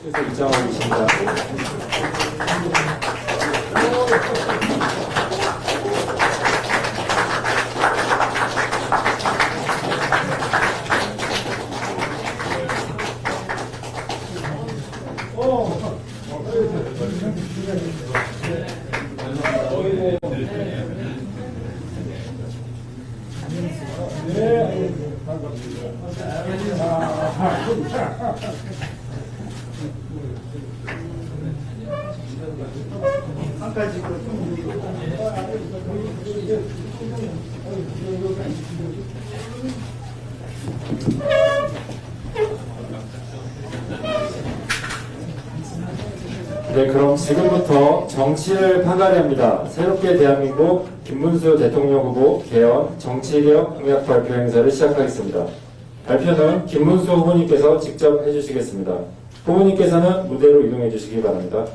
그래서 입장하고 계십니다. 네, 그럼 지금부터 정치를 판가리 합니다. 새롭게 대한민국 김문수 대통령 후보 개헌 정치개혁 공약 발표 행사를 시작하겠습니다. 발표는 김문수 후보님께서 직접 해주시겠습니다. 후보님께서는 무대로 이동해 주시기 바랍니다.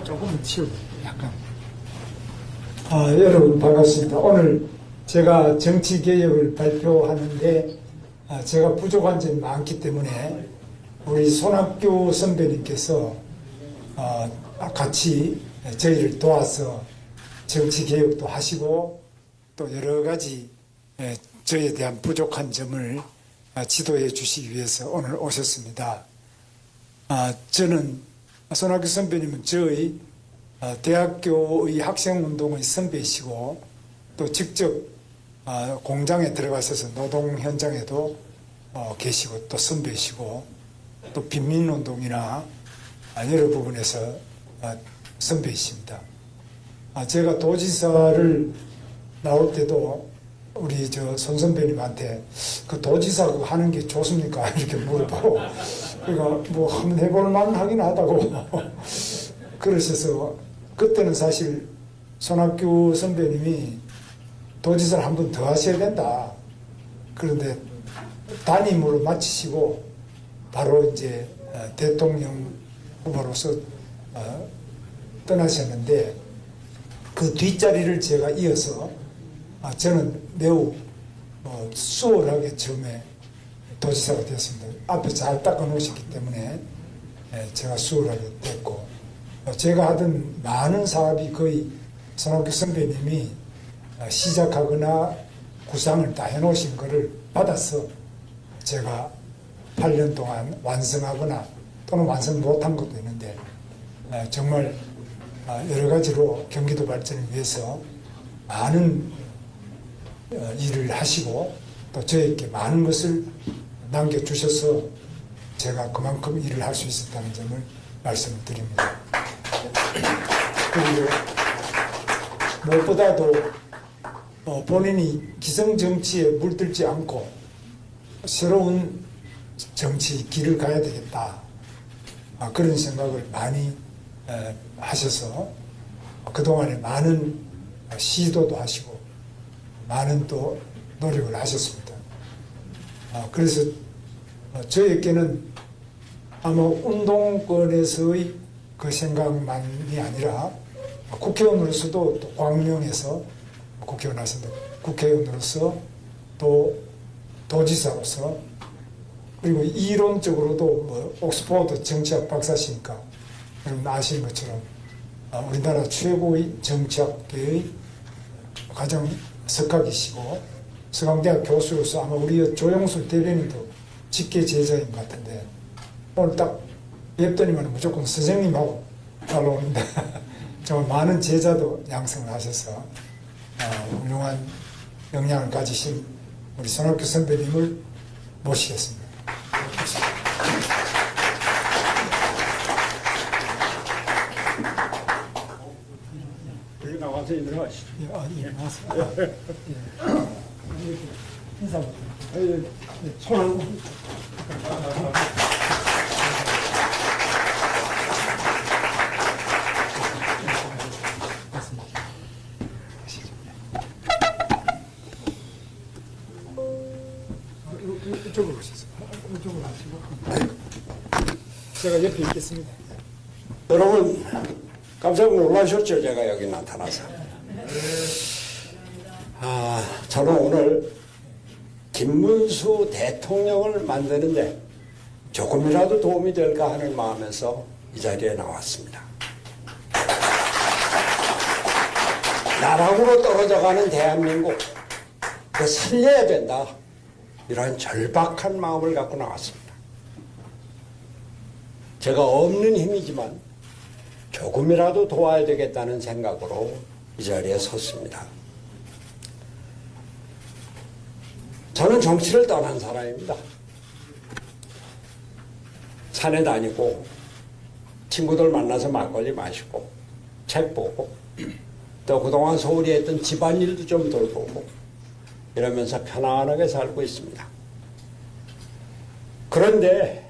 조금 치우고 약간. 여러분 반갑습니다. 오늘 제가 정치개혁을 발표하는데 제가 부족한 점이 많기 때문에 우리 손학규 선배님께서 같이 저희를 도와서 정치개혁도 하시고 또 여러 가지 저에 대한 부족한 점을 지도해 주시기 위해서 오늘 오셨습니다. 저는 손학규 선배님은 저희 대학교의 학생운동의 선배이시고 또 직접 공장에 들어가셔서 노동 현장에도 계시고 또 선배이시고 또 빈민운동이나 여러 부분에서 선배이십니다. 제가 도지사를 나올 때도 우리 손 선배님한테 그 도지사 그거 하는 게 좋습니까? 이렇게 물어보고 그러니까 뭐 한번 해볼 만하긴 하다고 그러셔서 그때는 사실 손학규 선배님이 도지사를 한 번 더 하셔야 된다. 그런데 단임으로 마치시고 바로 이제 대통령 후보로서 떠나셨는데 그 뒷자리를 제가 이어서 저는 매우 수월하게 처음에 도지사가 되었습니다. 앞에 잘 닦아 놓으셨기 때문에 제가 수월하게 됐고 제가 하던 많은 사업이 거의 손학규 선배님이 시작하거나 구상을 다 해놓으신 것을 받아서 제가 8년 동안 완성하거나 또는 완성 못한 것도 있는데 정말 여러 가지로 경기도 발전을 위해서 많은 일을 하시고 또 저에게 많은 것을 남겨주셔서 제가 그만큼 일을 할 수 있었다는 점을 말씀을 드립니다. 그리고 무엇보다도 본인이 기성정치에 물들지 않고 새로운 정치 길을 가야 되겠다. 그런 생각을 많이 하셔서 그동안에 많은 시도도 하시고 많은 또 노력을 하셨습니다. 그래서 저에게는 아마 운동권에서의 그 생각만이 아니라 국회의원으로서도 또 광명에서 국회의원 하셨는데 국회의원으로서 또 도지사로서 그리고 이론적으로도 뭐 옥스퍼드 정치학 박사시니까 여러분 아시는 것처럼 우리나라 최고의 정치학계의 가장 석학이시고 서강대학 교수로서 아마 우리 조영술 대변인도 직계 제자인 것 같은데 오늘 딱 뵙더니만 무조건 선생님하고 따라오는데 정말 많은 제자도 양성을 하셔서 훌륭한 역량을 가지신 우리 손학규 선배님을 모시겠습니다. 여기 나와서 인사하시죠. 예, 맞습니다. 인사부터. 손을 이쪽으로 오시죠. 이쪽으로 하시고. 제가 옆에 있겠습니다. 여러분 깜짝 놀라셨죠? 제가 여기 나타나서. 저는 오늘 김문수 대통령을 만드는데 조금이라도 도움이 될까 하는 마음에서 이 자리에 나왔습니다. 나락으로 떨어져가는 대한민국, 그 살려야 된다. 이러한 절박한 마음을 갖고 나왔습니다. 제가 없는 힘이지만 조금이라도 도와야 되겠다는 생각으로 이 자리에 섰습니다. 저는 정치를 떠난 사람입니다. 산에 다니고 친구들 만나서 막걸리 마시고 책 보고 또 그동안 소홀히 했던 집안일도 좀 돌보고 이러면서 편안하게 살고 있습니다. 그런데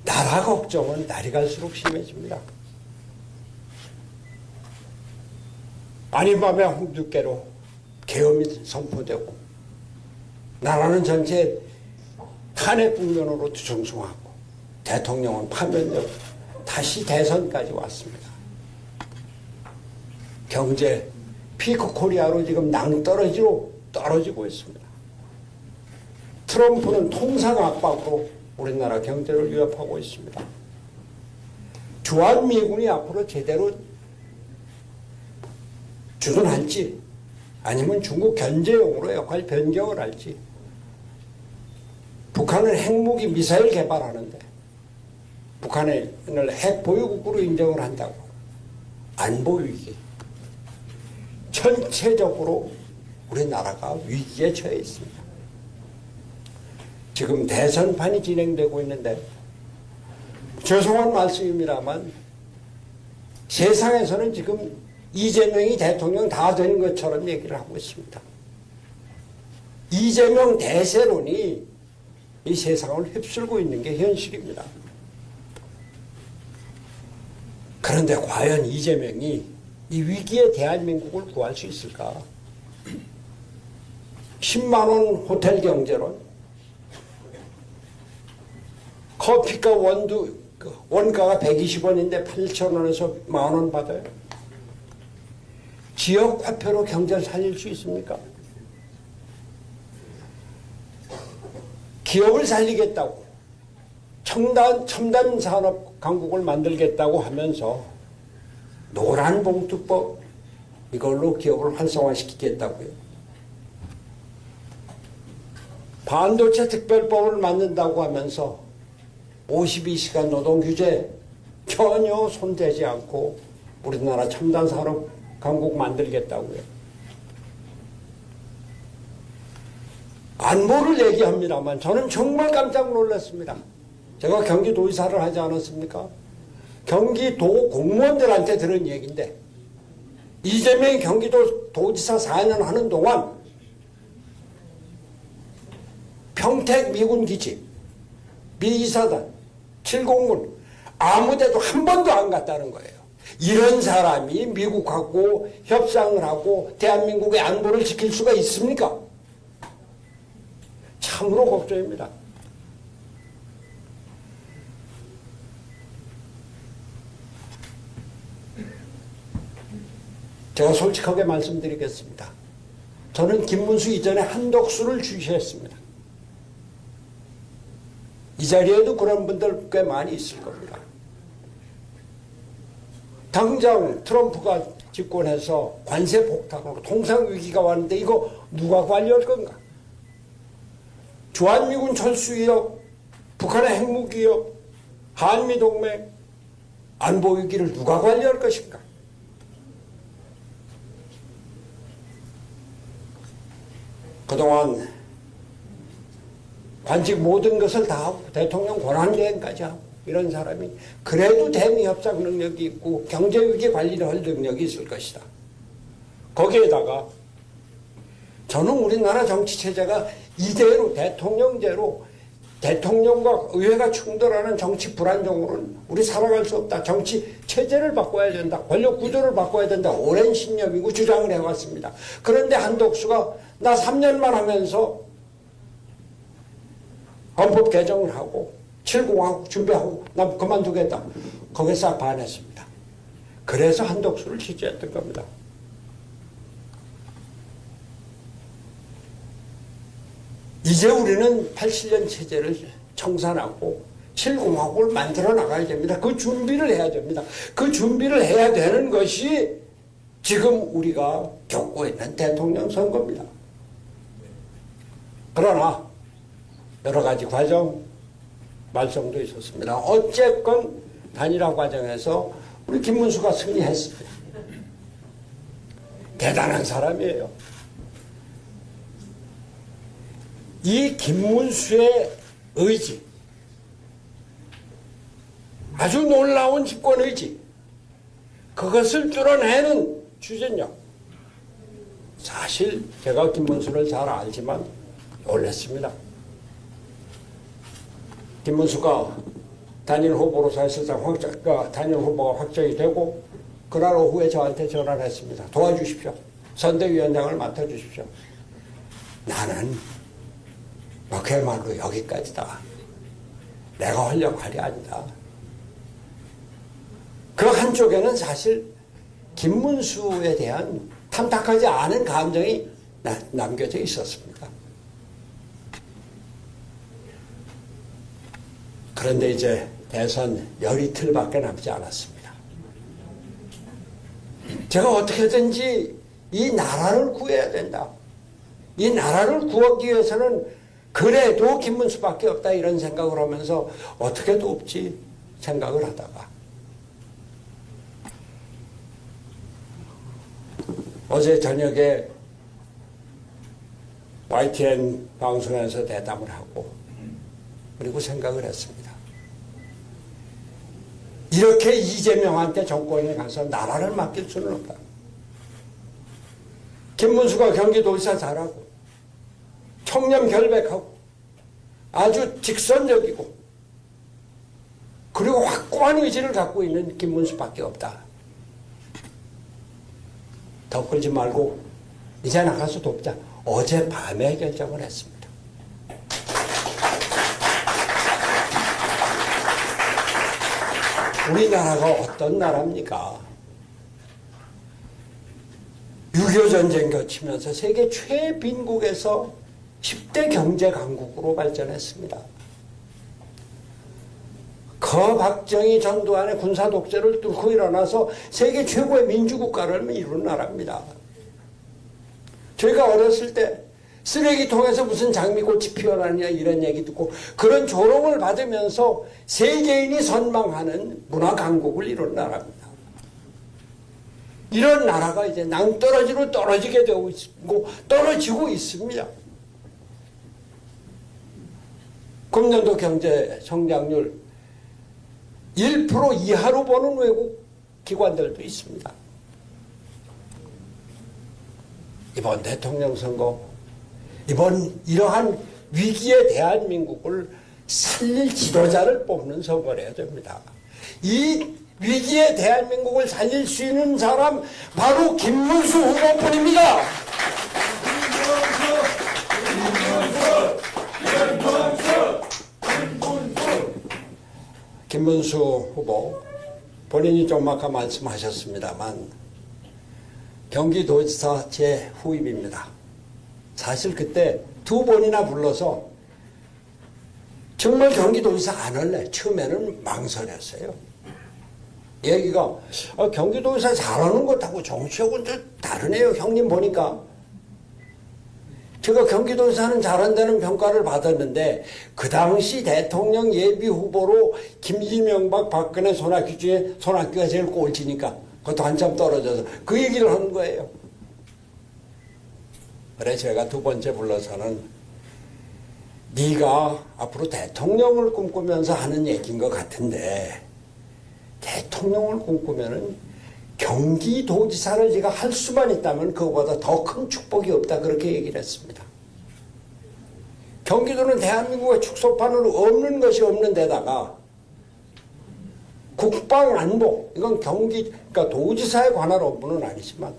나라 걱정은 날이 갈수록 심해집니다. 아닌 밤에 홍두깨로 계엄이 선포되고 나라는 전체 탄핵 국면으로 뒤숭숭하고 대통령은 파면되고 다시 대선까지 왔습니다. 경제 피크 코리아로 지금 낭떠러지로 떨어지고 있습니다. 트럼프는 통상 압박으로 우리나라 경제를 위협하고 있습니다. 주한미군이 앞으로 제대로 주둔할지 아니면 중국 견제용으로 역할 변경을 할지. 북한은 핵무기 미사일 개발하는데 북한을 핵 보유국으로 인정을 한다고 안보 위기. 전체적으로 우리나라가 위기에 처해 있습니다. 지금 대선판이 진행되고 있는데 죄송한 말씀입니다만 세상에서는 지금 이재명이 대통령 다 된 것처럼 얘기를 하고 있습니다. 이재명 대세론이 이 세상을 휩쓸고 있는 게 현실입니다. 그런데 과연 이재명이 이 위기에 대한민국을 구할 수 있을까? 10만 원 호텔 경제론, 커피가 원가가 120원인데 8,000원에서 10,000원 받아요. 지역 화폐로 경제를 살릴 수 있습니까? 기업을 살리겠다고 첨단 산업 강국을 만들겠다고 하면서 노란 봉투법 이걸로 기업을 활성화시키겠다고요. 반도체 특별법을 만든다고 하면서 52시간 노동 규제 전혀 손대지 않고 우리나라 첨단 산업 강국 만들겠다고요. 안보를 얘기합니다만 저는 정말 깜짝 놀랐습니다. 제가 경기도지사를 하지 않았습니까? 경기도 공무원들한테 들은 얘기인데 이재명이 경기도 도지사 4년 하는 동안 평택 미군기지, 미이사단, 7공군 아무데도 한 번도 안 갔다는 거예요. 이런 사람이 미국하고 협상을 하고 대한민국의 안보를 지킬 수가 있습니까? 참으로 걱정입니다. 제가 솔직하게 말씀드리겠습니다. 저는 김문수 이전에 한덕수를 주시했습니다. 이 자리에도 그런 분들 꽤 많이 있을 겁니다. 당장 트럼프가 집권해서 관세 폭탄으로 통상 위기가 왔는데 이거 누가 관리할 건가? 주한미군 철수위협, 북한의 핵무기협, 한미동맹, 안보 위기를 누가 관리할 것인가? 그동안 관직 모든 것을 다 하고 대통령 권한대행까지 하고 이런 사람이 그래도 대미 협상 능력이 있고 경제위기 관리를 할 능력이 있을 것이다. 거기에다가 저는 우리나라 정치체제가 이대로 대통령제로 대통령과 의회가 충돌하는 정치 불안정으로는 우리 살아갈 수 없다. 정치 체제를 바꿔야 된다. 권력 구조를 바꿔야 된다. 오랜 신념이고 주장을 해왔습니다. 그런데 한덕수가 나 3년만 하면서 헌법 개정을 하고 7공하고 준비하고 나 그만두겠다. 거기에 싹 반했습니다. 그래서 한독수를 취재했던 겁니다. 이제 우리는 87년 체제를 청산하고 7공화국을 만들어 나가야 됩니다. 그 준비를 해야 됩니다. 그 준비를 해야 되는 것이 지금 우리가 겪고 있는 대통령 선거입니다. 그러나 여러 가지 과정, 말썽도 있었습니다. 어쨌건 단일화 과정에서 우리 김문수가 승리했습니다. 대단한 사람이에요. 이 김문수의 의지, 아주 놀라운 집권 의지, 그것을 뚫어내는 추진력. 사실 제가 김문수를 잘 알지만 놀랐습니다. 김문수가 단일 후보로 사실상 단일 후보가 확정이 되고 그날 오후에 저한테 전화를 했습니다. 도와주십시오. 선대위원장을 맡아주십시오. 나는 그야말로 여기까지다. 내가 할 역할이 아니다. 그 한쪽에는 사실 김문수에 대한 탐탁하지 않은 감정이 남겨져 있었습니다. 그런데 이제 대선 열이틀밖에 남지 않았습니다. 제가 어떻게든지 이 나라를 구해야 된다. 이 나라를 구하기 위해서는 그래도 김문수밖에 없다 이런 생각을 하면서 어떻게 돕지 생각을 하다가 어제 저녁에 YTN 방송에서 대담을 하고 그리고 생각을 했습니다. 이렇게 이재명한테 정권에 가서 나라를 맡길 수는 없다. 김문수가 경기도지사 잘하고 청렴 결백하고 아주 직선적이고 그리고 확고한 의지를 갖고 있는 김문수밖에 없다. 더 끌지 말고 이제 나가서 돕자. 어젯밤에 결정을 했습니다. 우리나라가 어떤 나라입니까? 6.25 전쟁 거치면서 세계 최빈국에서 10대 경제 강국으로 발전했습니다. 박정희 전두환의 군사 독재를 뚫고 일어나서 세계 최고의 민주국가를 이룬 나라입니다. 저희가 어렸을 때 쓰레기통에서 무슨 장미꽃이 피어나느냐 이런 얘기 듣고 그런 조롱을 받으면서 세계인이 선망하는 문화 강국을 이룬 나라입니다. 이런 나라가 이제 낭떠러지로 떨어지게 되고 있고 떨어지고 있습니다. 금년도 경제 성장률 1% 이하로 보는 외국 기관들도 있습니다. 이번 대통령 선거, 이번 이러한 위기의 대한민국을 살릴 지도자를 뽑는 선거를 해야 됩니다. 이 위기의 대한민국을 살릴 수 있는 사람 바로 김문수 후보뿐입니다. 김문수 후보 본인이 좀 아까 말씀하셨습니다만 경기도지사 제 후임입니다. 사실 그때 2번이나 불러서 정말 경기도지사 안 할래. 처음에는 망설였어요. 얘기가 경기도지사 잘하는 것하고 정치하고는 좀 다르네요. 형님 보니까. 제가 경기도지사는 잘한다는 평가를 받았는데 그 당시 대통령 예비 후보로 김이명박 박근혜 손학규 중에 손학규가 제일 꼴찌니까 그것도 한참 떨어져서 그 얘기를 하는 거예요. 그래 제가 두 번째 불러서는 네가 앞으로 대통령을 꿈꾸면서 하는 얘기인 것 같은데 대통령을 꿈꾸면은 경기도지사를 네가 할 수만 있다면 그거보다 더 큰 축복이 없다 그렇게 얘기를 했습니다. 경기도는 대한민국의 축소판으로 없는 것이 없는 데다가 국방안보 이건 그러니까 도지사에 관할 업무는 아니지만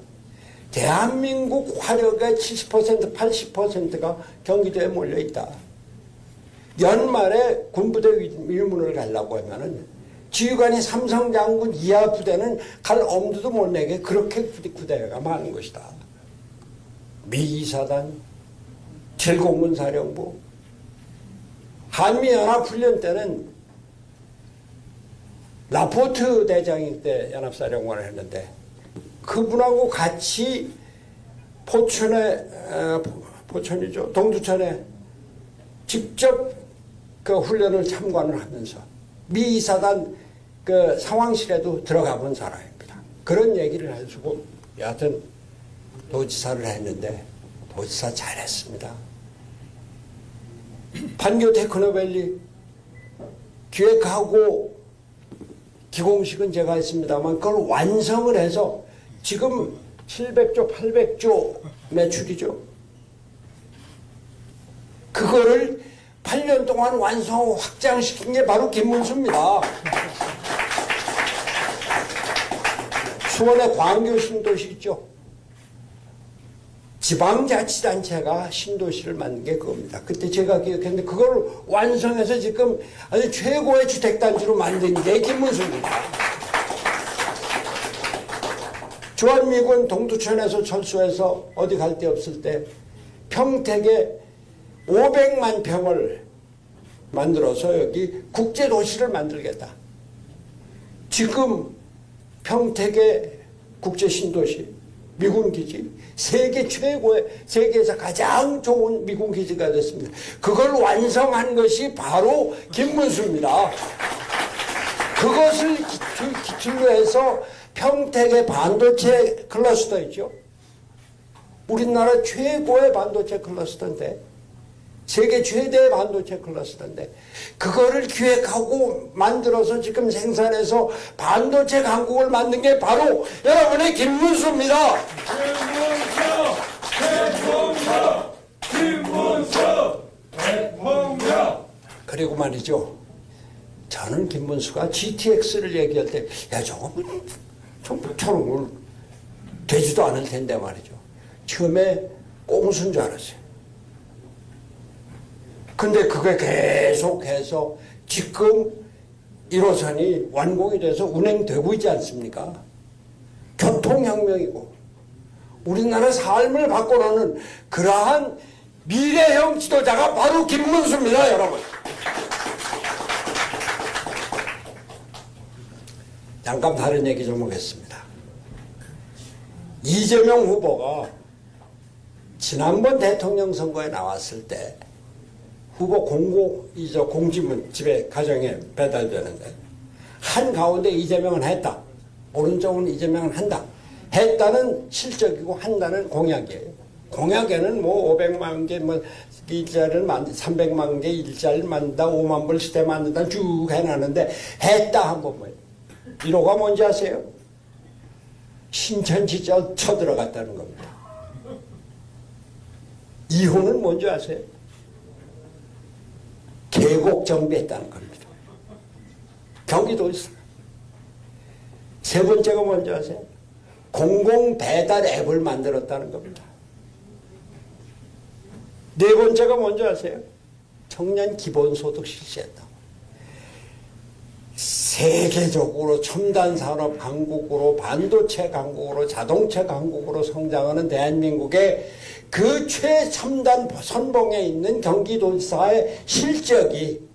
대한민국 화력의 70% 80%가 경기도에 몰려있다. 연말에 군부대 위문을 가려고 하면은 지휘관이 삼성 장군 이하 부대는 갈 엄두도 못 내게 그렇게 부대가 많은 것이다. 미 2사단, 제1공군사령부, 한미연합훈련 때는 라포트 대장이 때 연합사령관을 했는데 그분하고 같이 포천이죠. 동두천에 직접 그 훈련을 참관을 하면서 미 2사단 그 상황실에도 들어가 본 사람입니다. 그런 얘기를 해주고 여하튼 도지사를 했는데 도지사 잘했습니다. 판교 테크노밸리 기획하고 기공식은 제가 했습니다만 그걸 완성을 해서 지금 700조, 800조 매출이죠. 그거를 8년 동안 완성하고 확장시킨 게 바로 김문수입니다. 수원의 광교 신도시 있죠. 지방자치단체가 신도시를 만든 게 그겁니다. 그때 제가 기억했는데 그걸 완성해서 지금 아주 최고의 주택단지로 만든 게 김문수입니다. 주한미군 동두천에서 철수해서 어디 갈 데 없을 때 평택에 500만 평을 만들어서 여기 국제도시를 만들겠다. 지금 평택의 국제신도시 미군기지 세계 최고의 세계에서 가장 좋은 미군기지가 됐습니다. 그걸 완성한 것이 바로 김문수입니다. 그것을 기출로 해서 평택의 반도체 클러스터 있죠. 우리나라 최고의 반도체 클러스터인데 세계 최대의 반도체 클러스터인데 그거를 기획하고 만들어서 지금 생산해서 반도체 강국을 만든 게 바로 여러분의 김문수입니다. 김문수 대통령. 그리고 말이죠. 저는 김문수가 GTX를 얘기할 때 야 저거 저런 걸 되지도 않을 텐데 말이죠. 처음에 꽁수인 줄 알았어요. 근데 그게 계속해서 지금 1호선이 완공이 돼서 운행되고 있지 않습니까? 교통혁명이고 우리나라 삶을 바꿔놓는 그러한 미래형 지도자가 바로 김문수입니다, 여러분. 잠깐 다른 얘기 좀 하겠습니다. 이재명 후보가 지난번 대통령 선거에 나왔을 때 후보 공지문 집에 가정에 배달되는데 한가운데 이재명은 했다. 오른쪽은 이재명은 한다. 했다는 실적이고 한다는 공약이에요. 공약에는 뭐 500만 개 뭐 일자리를 300만 개 일자리를 만든다. 5만 불 시대 만든다. 쭉 해놨는데 했다 한 번 뭐예요. 1호가 뭔지 아세요? 신천지 쳐들어갔다는 겁니다. 2호는 뭔지 아세요? 계곡 정비했다는 겁니다. 경기도에서. 세 번째가 뭔지 아세요? 공공 배달 앱을 만들었다는 겁니다. 네 번째가 뭔지 아세요? 청년 기본소득 실시했다. 세계적으로 첨단 산업 강국으로 반도체 강국으로 자동차 강국으로 성장하는 대한민국의 그 최첨단 선봉에 있는 경기도지사의 실적이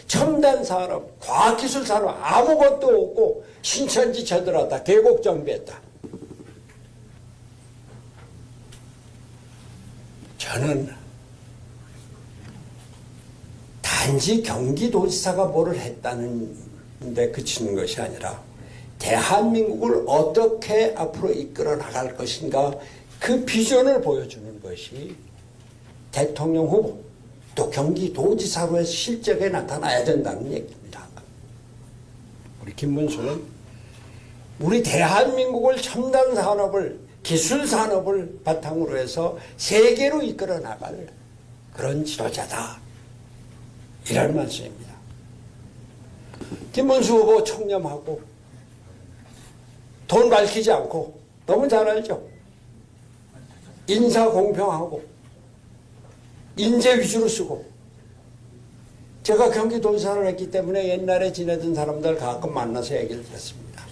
첨단 산업, 과학기술 산업 아무것도 없고 신천지 쳐들었다. 계곡 정비했다. 저는 단지 경기도지사가 뭐를 했다는 데 그치는 것이 아니라 대한민국을 어떻게 앞으로 이끌어 나갈 것인가 그 비전을 보여주는 것이 대통령 후보 또 경기도지사로 해서 실적에 나타나야 된다는 얘기입니다. 우리 김문수는 우리 대한민국을 첨단 산업을 기술 산업을 바탕으로 해서 세계로 이끌어 나갈 그런 지도자다. 이런 말씀입니다. 김문수 후보 청렴하고 돈 밝히지 않고 너무 잘 알죠. 인사 공평하고 인재 위주로 쓰고 제가 경기도지사를 했기 때문에 옛날에 지내던 사람들 가끔 만나서 얘기를 했습니다.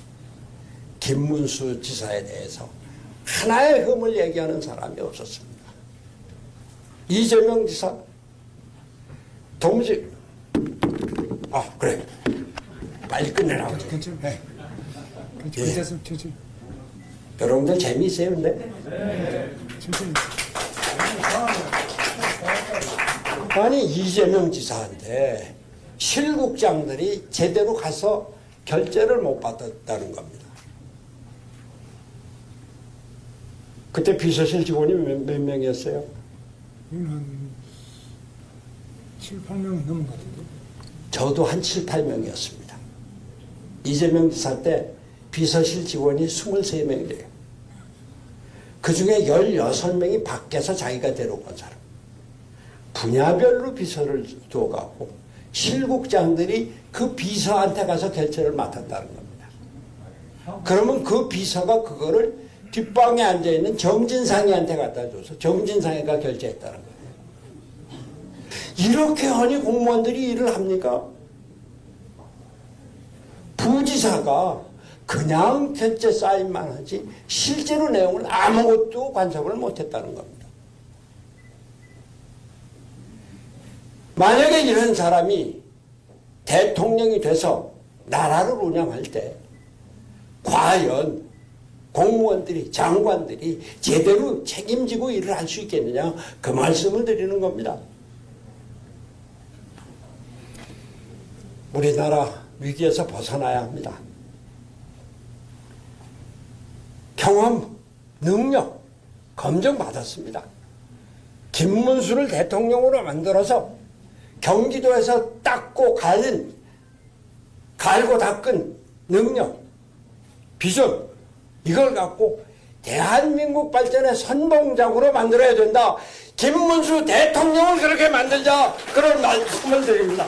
김문수 지사에 대해서 하나의 흠을 얘기하는 사람이 없었습니다. 이재명 지사 도무지 그래 빨리 끝내라고. 괜찮아요. 네. 예. 괜찮습니다. 천천히. 여러분들 재미있어요 근데? 천천히. 아니 이재명 지사한테 실국장들이 제대로 가서 결재를 못 받았다는 겁니다. 그때 비서실 직원이 몇 명이었어요? 이건 한 7, 8명 넘은 것 같은데. 저도 한 7, 8명이었습니다. 이재명 지사 때 비서실 직원이 23명이래요. 그 중에 16명이 밖에서 자기가 데려온 사람. 분야별로 비서를 두어가고 실국장들이 그 비서한테 가서 결재를 맡았다는 겁니다. 그러면 그 비서가 그거를 뒷방에 앉아있는 정진상이한테 갖다 줘서 정진상이가 결재했다는 거예요. 이렇게 하니 공무원들이 일을 합니까? 부지사가 그냥 결재 사인만 하지 실제로 내용을 아무것도 관섭을 못했다는 겁니다. 만약에 이런 사람이 대통령이 돼서 나라를 운영할 때 과연 공무원들이 장관들이 제대로 책임지고 일을 할 수 있겠느냐 그 말씀을 드리는 겁니다. 우리나라 위기에서 벗어나야 합니다. 경험, 능력 검증받았습니다. 김문수를 대통령으로 만들어서 경기도에서 닦고 갈고 닦은 능력, 비전 이걸 갖고 대한민국 발전의 선봉장으로 만들어야 된다. 김문수 대통령을 그렇게 만들자 그런 말씀을 드립니다.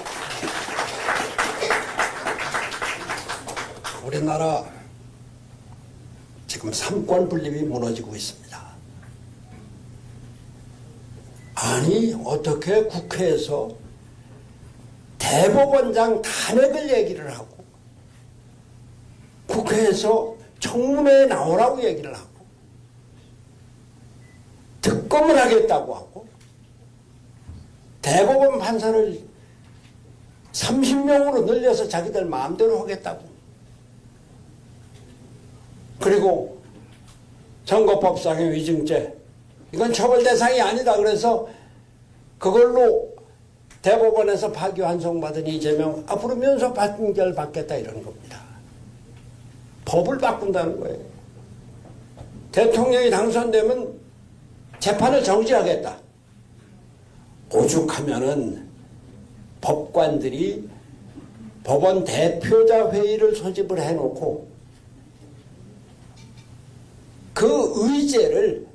우리나라 지금 삼권 분립이 무너지고 있습니다. 아니 어떻게 국회에서 대법원장 탄핵을 얘기를 하고 국회에서 청문회에 나오라고 얘기를 하고 특검을 하겠다고 하고 대법원 판사를 30명으로 늘려서 자기들 마음대로 하겠다고 그리고 선거법상의 위증죄 이건 처벌 대상이 아니다 그래서 그걸로 대법원에서 파기환송받은 이재명 앞으로 면소 판결 받겠다 이런 겁니다. 법을 바꾼다는 거예요. 대통령이 당선되면 재판을 정지하겠다. 오죽하면은 법관들이 법원 대표자 회의를 소집을 해놓고 그 의제를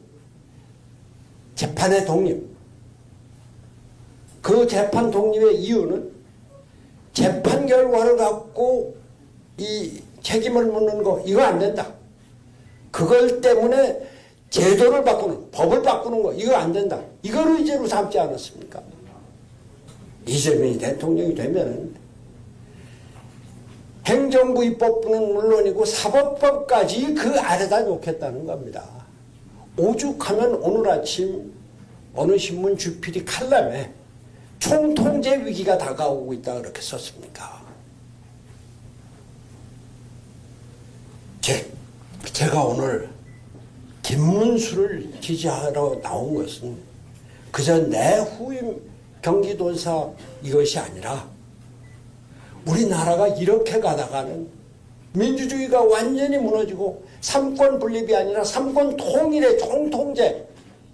재판의 독립 그 재판 독립의 이유는 재판 결과를 갖고 이 책임을 묻는 거 이거 안 된다. 그걸 때문에 제도를 바꾸는 법을 바꾸는 거 이거 안 된다. 이걸 의제로 삼지 않았습니까? 이재명이 대통령이 되면 행정부 입법부는 물론이고 사법법까지 그 아래다 놓겠다는 겁니다. 오죽하면 오늘 아침 어느 신문 주필이 칼럼에 총통제 위기가 다가오고 있다 그렇게 썼습니까? 제가 오늘 김문수를 지지하러 나온 것은 그저 내 후임 경기도지사 이것이 아니라 우리나라가 이렇게 가다가는 민주주의가 완전히 무너지고 삼권 분립이 아니라 삼권 통일의 총통제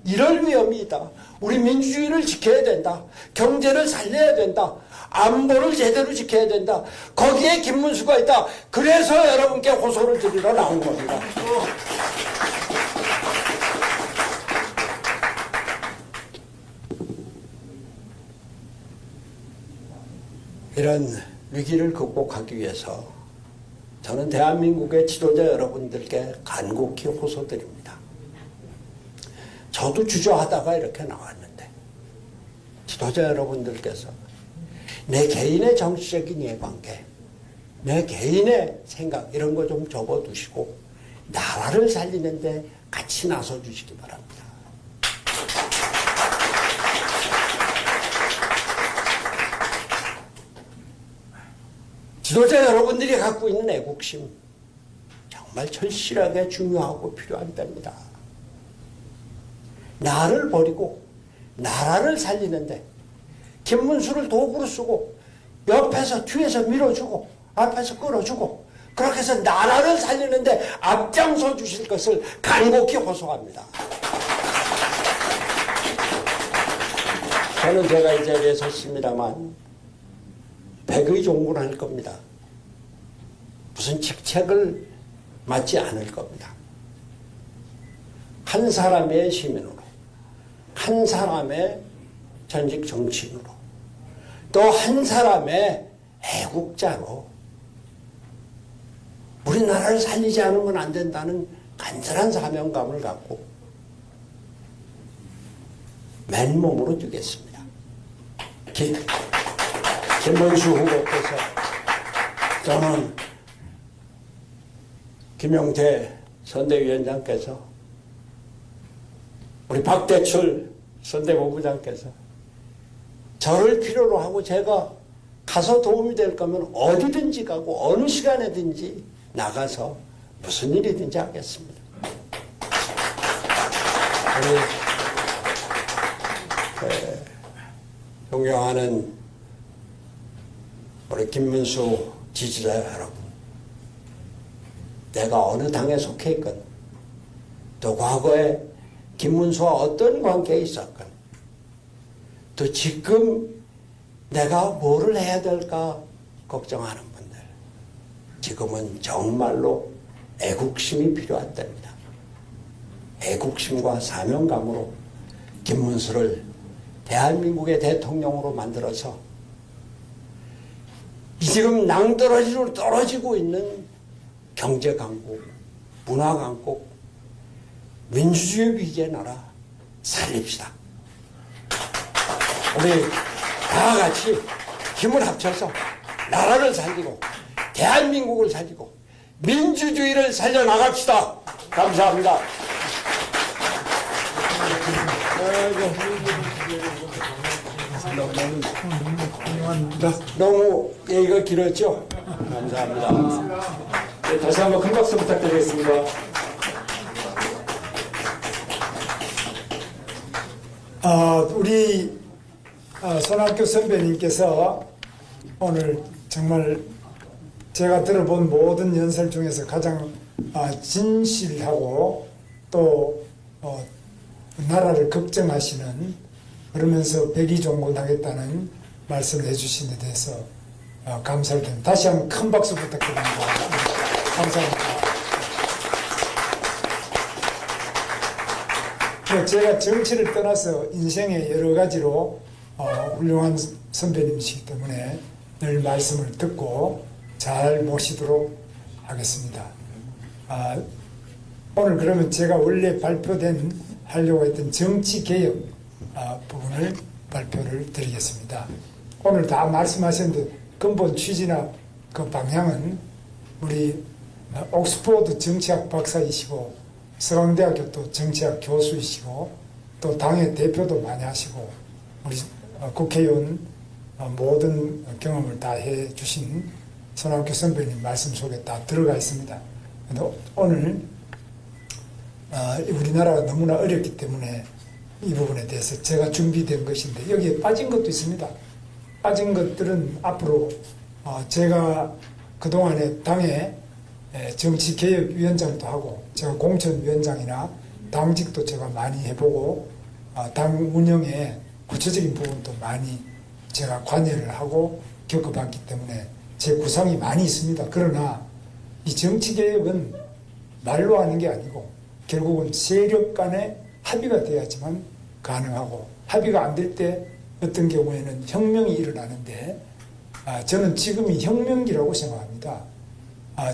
이럴 위험이 있다. 우리 민주주의를 지켜야 된다. 경제를 살려야 된다. 안보를 제대로 지켜야 된다. 거기에 김문수가 있다. 그래서 여러분께 호소를 드리러 나온 겁니다. 이런 위기를 극복하기 위해서 저는 대한민국의 지도자 여러분들께 간곡히 호소드립니다. 저도 주저하다가 이렇게 나왔는데 지도자 여러분들께서 내 개인의 정치적인 이해관계, 내 개인의 생각 이런 거 좀 접어두시고 나라를 살리는데 같이 나서 주시기 바랍니다. 지도자 여러분들이 갖고 있는 애국심 정말 절실하게 중요하고 필요한 때입니다. 나를 버리고 나라를 살리는데 김문수를 도구로 쓰고 옆에서 뒤에서 밀어주고 앞에서 끌어주고 그렇게 해서 나라를 살리는데 앞장서 주실 것을 간곡히 호소합니다. 저는 제가 이 자리에 섰습니다만 백의 종군을 할 겁니다. 무슨 직책을 맡지 않을 겁니다. 한 사람의 시민으로, 한 사람의 전직 정치인으로, 또 한 사람의 애국자로 우리나라를 살리지 않으면 안 된다는 간절한 사명감을 갖고 맨몸으로 뛰겠습니다. 김문수 후보께서 저는 김용태 선대위원장께서 우리 박대출 선대본부장께서 저를 필요로 하고 제가 가서 도움이 될 거면 어디든지 가고 어느 시간에든지 나가서 무슨 일이든지 하겠습니다. 존경하는 우리 김문수 지지자 여러분, 내가 어느 당에 속해 있건 또 과거에 김문수와 어떤 관계에 있었건 또 지금 내가 뭐를 해야 될까 걱정하는 분들, 지금은 정말로 애국심이 필요한 때입니다. 애국심과 사명감으로 김문수를 대한민국의 대통령으로 만들어서 이 지금 낭떠러지로 떨어지고 있는 경제 강국, 문화 강국, 민주주의 위기의 나라 살립시다. 우리 다 같이 힘을 합쳐서 나라를 살리고 대한민국을 살리고 민주주의를 살려나갑시다. 감사합니다. 너무 얘기가 길었죠? 감사합니다. 네, 다시 한번 큰 박수 부탁드리겠습니다. 우리 손학규 선배님께서 오늘 정말 제가 들어본 모든 연설 중에서 가장 진실하고 또 나라를 걱정하시는, 그러면서 백의종군하겠다는 말씀을 해주신 데 대해서 감사를 드립니다. 다시 한번 큰 박수 부탁드립니다. 감사합니다. 제가 정치를 떠나서 인생의 여러 가지로 훌륭한 선배님이시기 때문에 늘 말씀을 듣고 잘 모시도록 하겠습니다. 오늘 그러면 제가 원래 하려고 했던 정치개혁 부분을 발표를 드리겠습니다. 오늘 다 말씀하셨는데 근본 취지나 그 방향은 우리 옥스포드 정치학 박사이시고 서강대학교 또 정치학 교수이시고 또 당의 대표도 많이 하시고 우리 국회의원 모든 경험을 다 해주신 손학규 선배님 말씀 속에 다 들어가 있습니다. 오늘 우리나라가 너무나 어렵기 때문에 이 부분에 대해서 제가 준비된 것인데 여기에 빠진 것도 있습니다. 빠진 것들은 앞으로 제가 그동안에 당의 정치개혁위원장도 하고 제가 공천위원장이나 당직도 제가 많이 해보고 당 운영에 구체적인 부분도 많이 제가 관여를 하고 겪어봤기 때문에 제 구상이 많이 있습니다. 그러나 이 정치개혁은 말로 하는 게 아니고 결국은 세력 간의 합의가 돼야지만 가능하고, 합의가 안 될 때 어떤 경우에는 혁명이 일어나는데 저는 지금이 혁명기라고 생각합니다.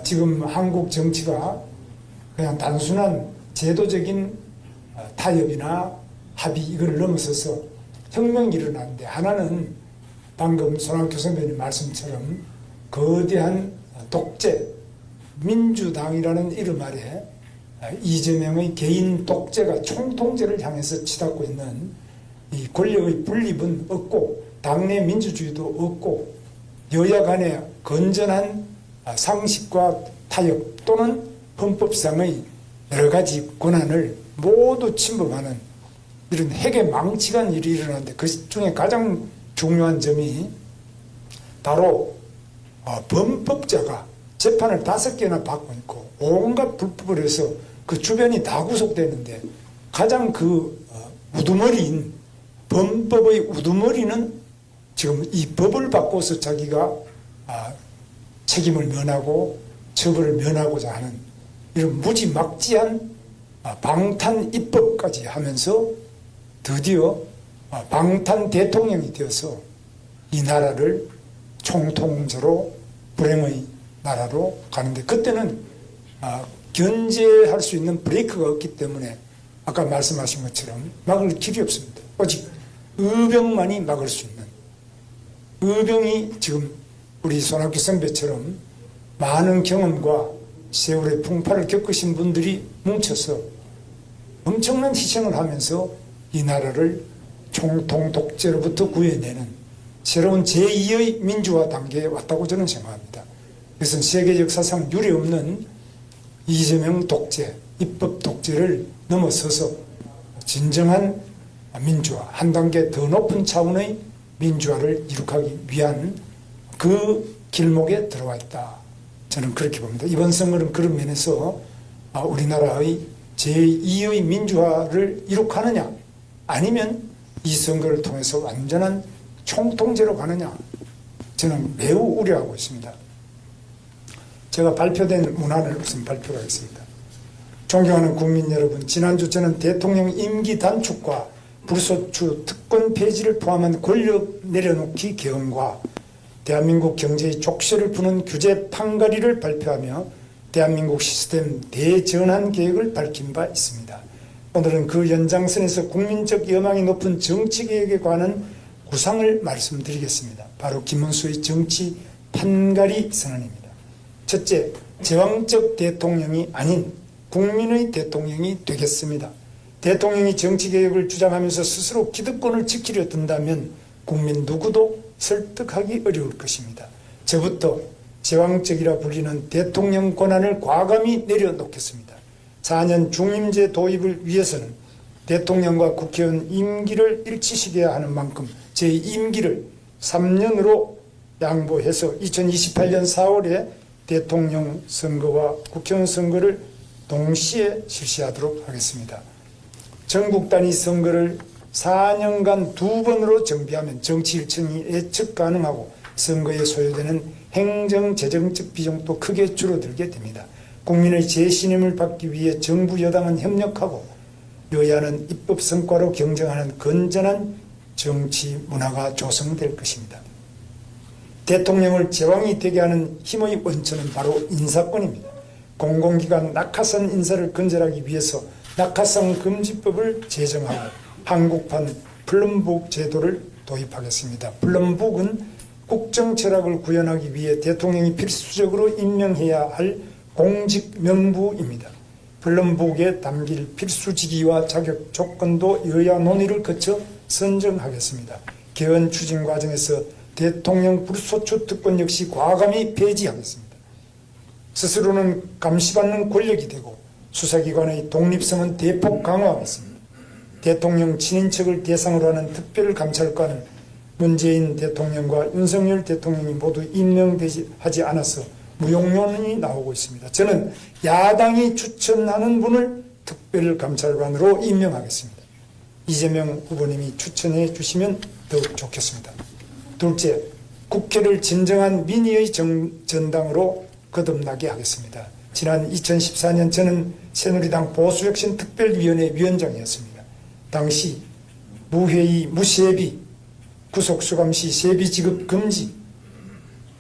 지금 한국 정치가 그냥 단순한 제도적인 타협이나 합의 이걸 넘어서서 혁명이 일어나는데, 하나는 방금 손학규 선배님 말씀처럼 거대한 독재, 민주당이라는 이름 아래 이재명의 개인 독재가 총통제를 향해서 치닫고 있는 이 권력의 분립은 없고 당내 민주주의도 없고 여야 간의 건전한 상식과 타협 또는 헌법상의 여러 가지 권한을 모두 침범하는 이런 핵의 망측한 일이 일어나는데 그 중에 가장 중요한 점이 바로 범법자가 재판을 5개나 받고 있고 온갖 불법을 해서 그 주변이 다 구속되는데 가장 그 우두머리인 범법의 우두머리는 지금 이 법을 바꿔서 자기가 책임을 면하고 처벌을 면하고자 하는 이런 무지막지한 방탄 입법까지 하면서 드디어 방탄 대통령이 되어서 이 나라를 총통제로 불행의 나라로 가는데 그때는 견제할 수 있는 브레이크가 없기 때문에 아까 말씀하신 것처럼 막을 길이 없습니다. 오직 의병만이 막을 수 있는 의병이 지금 우리 손학규 선배처럼 많은 경험과 세월의 풍파를 겪으신 분들이 뭉쳐서 엄청난 희생을 하면서 이 나라를 총통 독재로부터 구해내는 새로운 제2의 민주화 단계에 왔다고 저는 생각합니다. 그것은 세계 역사상 유례없는 이재명 독재, 입법 독재를 넘어서서 진정한 민주화, 한 단계 더 높은 차원의 민주화를 이룩하기 위한 그 길목에 들어와 있다. 저는 그렇게 봅니다. 이번 선거는 그런 면에서 우리나라의 제2의 민주화를 이룩하느냐 아니면 이 선거를 통해서 완전한 총통제로 가느냐 저는 매우 우려하고 있습니다. 제가 발표된 문안을 우선 발표하겠습니다. 존경하는 국민 여러분, 지난주 저는 대통령 임기 단축과 불소추 특권 폐지를 포함한 권력 내려놓기 개헌과 대한민국 경제의 족쇄를 푸는 규제 판가리를 발표하며 대한민국 시스템 대전환 계획을 밝힌 바 있습니다. 오늘은 그 연장선에서 국민적 여망이 높은 정치개혁에 관한 구상을 말씀드리겠습니다. 바로 김문수의 정치 판가리 선언입니다. 첫째, 제왕적 대통령이 아닌 국민의 대통령이 되겠습니다. 대통령이 정치개혁을 주장하면서 스스로 기득권을 지키려 든다면 국민 누구도 설득하기 어려울 것입니다. 저부터 제왕적이라 불리는 대통령 권한을 과감히 내려놓겠습니다. 4년 중임제 도입을 위해서는 대통령과 국회의원 임기를 일치시켜야 하는 만큼 제 임기를 3년으로 양보해서 2028년 4월에 대통령 선거와 국회의원 선거를 동시에 실시하도록 하겠습니다. 전국 단위 선거를 4년간 2번으로 정비하면 정치 일정이 예측 가능하고 선거에 소요되는 행정 재정적 비용도 크게 줄어들게 됩니다. 국민의 재신임을 받기 위해 정부 여당은 협력하고 여야는 입법 성과로 경쟁하는 건전한 정치 문화가 조성될 것입니다. 대통령을 제왕이 되게 하는 힘의 원천은 바로 인사권입니다. 공공기관 낙하산 인사를 근절하기 위해서 낙하산 금지법을 제정하고 한국판 플럼북 제도를 도입하겠습니다. 플럼북은 국정 철학을 구현하기 위해 대통령이 필수적으로 임명해야 할 공직 명부입니다. 플럼북에 담길 필수직위와 자격 조건도 여야 논의를 거쳐 선정하겠습니다. 개헌 추진 과정에서 대통령 불소추 특권 역시 과감히 폐지하겠습니다. 스스로는 감시받는 권력이 되고 수사기관의 독립성은 대폭 강화하겠습니다. 대통령 친인척을 대상으로 하는 특별감찰관은 문재인 대통령과 윤석열 대통령이 모두 임명하지 않아서 무용론이 나오고 있습니다. 저는 야당이 추천하는 분을 특별감찰관으로 임명하겠습니다. 이재명 후보님이 추천해 주시면 더욱 좋겠습니다. 둘째, 국회를 진정한 민의의 전당으로 거듭나게 하겠습니다. 지난 2014년 저는 새누리당 보수혁신특별위원회 위원장이었습니다. 당시 무회의, 무세비, 구속수감시 세비지급 금지,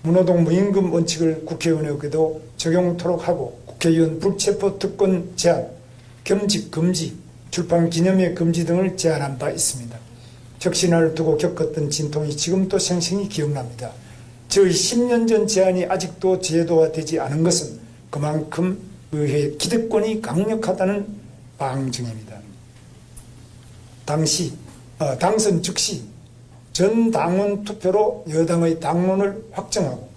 문호동 무임금 원칙을 국회의원에게도 적용토록 하고 국회의원 불체포 특권 제한, 겸직 금지, 출판 기념회 금지 등을 제안한 바 있습니다. 혁신을 두고 겪었던 진통이 지금도 생생히 기억납니다. 저희 10년 전 제안이 아직도 제도화되지 않은 것은 그만큼 의회 기득권이 강력하다는 방증입니다. 당선 즉시 전 당원 투표로 여당의 당론을 확정하고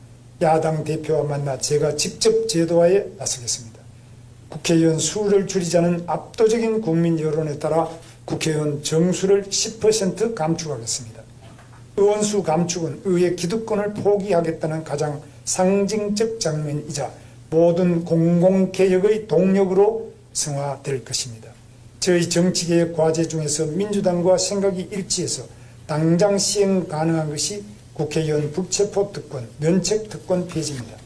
야당 대표와 만나 제가 직접 제도화에 나서겠습니다. 국회의원 수를 줄이자는 압도적인 국민 여론에 따라 국회의원 정수를 10% 감축하겠습니다. 의원수 감축은 의회 기득권을 포기하겠다는 가장 상징적 장면이자 모든 공공개혁의 동력으로 승화될 것입니다. 저희 정치개혁 과제 중에서 민주당과 생각이 일치해서 당장 시행 가능한 것이 국회의원 불체포 특권, 면책 특권 폐지입니다.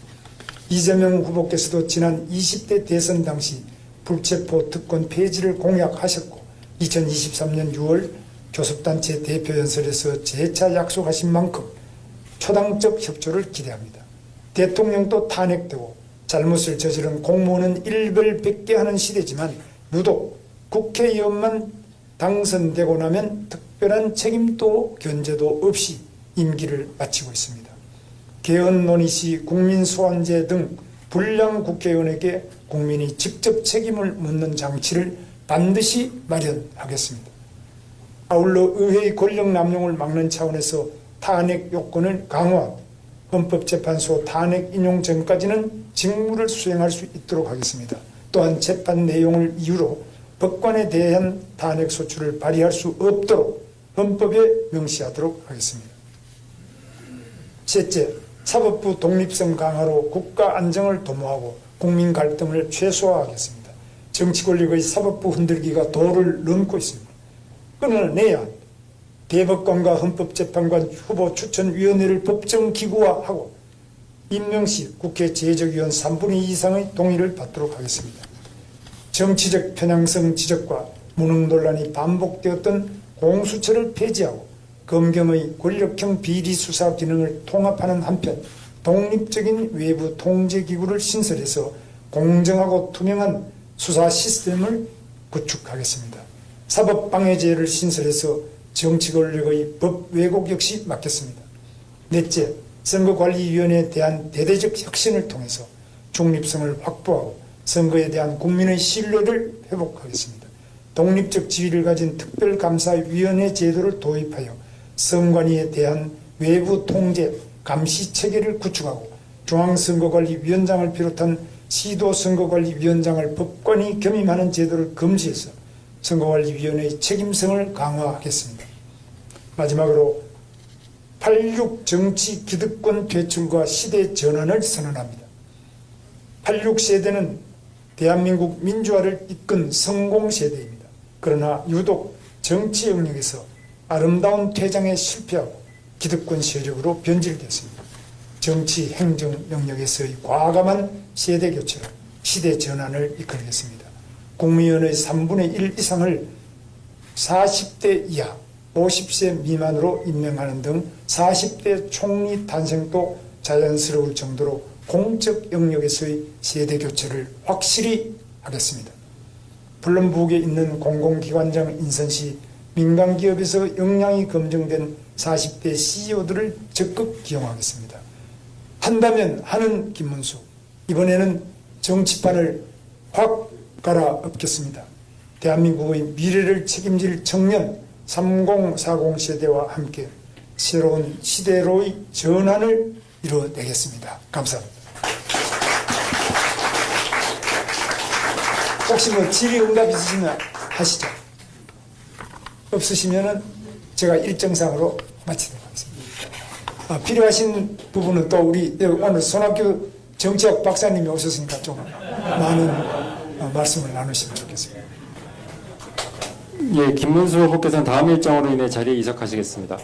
이재명 후보께서도 지난 20대 대선 당시 불체포 특권 폐지를 공약하셨고 2023년 6월 교섭단체 대표연설에서 재차 약속하신 만큼 초당적 협조를 기대합니다. 대통령도 탄핵되고 잘못을 저지른 공무원은 일벌백계 하는 시대지만 유독 국회의원만 당선되고 나면 특별한 책임도 견제도 없이 임기를 마치고 있습니다. 개헌 논의 시 국민소환제 등 불량 국회의원에게 국민이 직접 책임을 묻는 장치를 반드시 마련하겠습니다. 아울러 의회의 권력 남용을 막는 차원에서 탄핵 요건을 강화하고 헌법재판소 탄핵 인용 전까지는 직무를 수행할 수 있도록 하겠습니다. 또한 재판 내용을 이유로 법관에 대한 탄핵 소추를 발의할 수 없도록 헌법에 명시하도록 하겠습니다. 셋째, 사법부 독립성 강화로 국가 안정을 도모하고 국민 갈등을 최소화하겠습니다. 정치 권력의 사법부 흔들기가 도를 넘고 있습니다. 끊어내야 대법관과 헌법재판관 후보 추천위원회를 법정기구화하고 임명 시 국회 제적위원 3분의 2 이상의 동의를 받도록 하겠습니다. 정치적 편향성 지적과 무능 논란이 반복되었던 공수처를 폐지하고 검경의 권력형 비리수사 기능을 통합하는 한편 독립적인 외부 통제기구를 신설해서 공정하고 투명한 수사 시스템을 구축하겠습니다. 사법방해제를 신설해서 정치 권력의 법 왜곡 역시 막겠습니다. 넷째, 선거관리위원회에 대한 대대적 혁신을 통해서 중립성을 확보하고 선거에 대한 국민의 신뢰를 회복하겠습니다. 독립적 지위를 가진 특별감사위원회 제도를 도입하여 선관위에 대한 외부 통제, 감시 체계를 구축하고 중앙선거관리위원장을 비롯한 시도선거관리위원장을 법관이 겸임하는 제도를 금지해서 선거관리위원회의 책임성을 강화하겠습니다. 마지막으로 86 정치 기득권 퇴출과 시대 전환을 선언합니다. 86세대는 대한민국 민주화를 이끈 성공세대입니다. 그러나 유독 정치 영역에서 아름다운 퇴장에 실패하고 기득권 세력으로 변질됐습니다. 정치 행정 영역에서의 과감한 세대교체로 시대 전환을 이끌겠습니다. 국무위원의 3분의 1 이상을 40대 이하 50세 미만으로 임명하는 등 40대 총리 탄생도 자연스러울 정도로 공적 영역에서의 세대교체를 확실히 하겠습니다. 플럼북에 있는 공공기관장 인선 시 민간기업에서 역량이 검증된 40대 CEO들을 적극 기용하겠습니다. 한다면 하는 김문수, 이번에는 정치판을 확 갈아엎겠습니다. 대한민국의 미래를 책임질 청년 3040 세대와 함께 새로운 시대로의 전환을 이뤄내겠습니다. 감사합니다. 혹시 질의응답 있으시면 하시죠. 없으시면은 제가 일정상으로 마치도록 하겠습니다. 필요하신 부분은 또 우리 오늘 손학규 정치학 박사님이 오셨으니까 좀 많은 말씀을 나누시면 좋겠습니다. 예, 김문수 후보께서는 다음 일정으로 인해 자리에 이석하시겠습니다.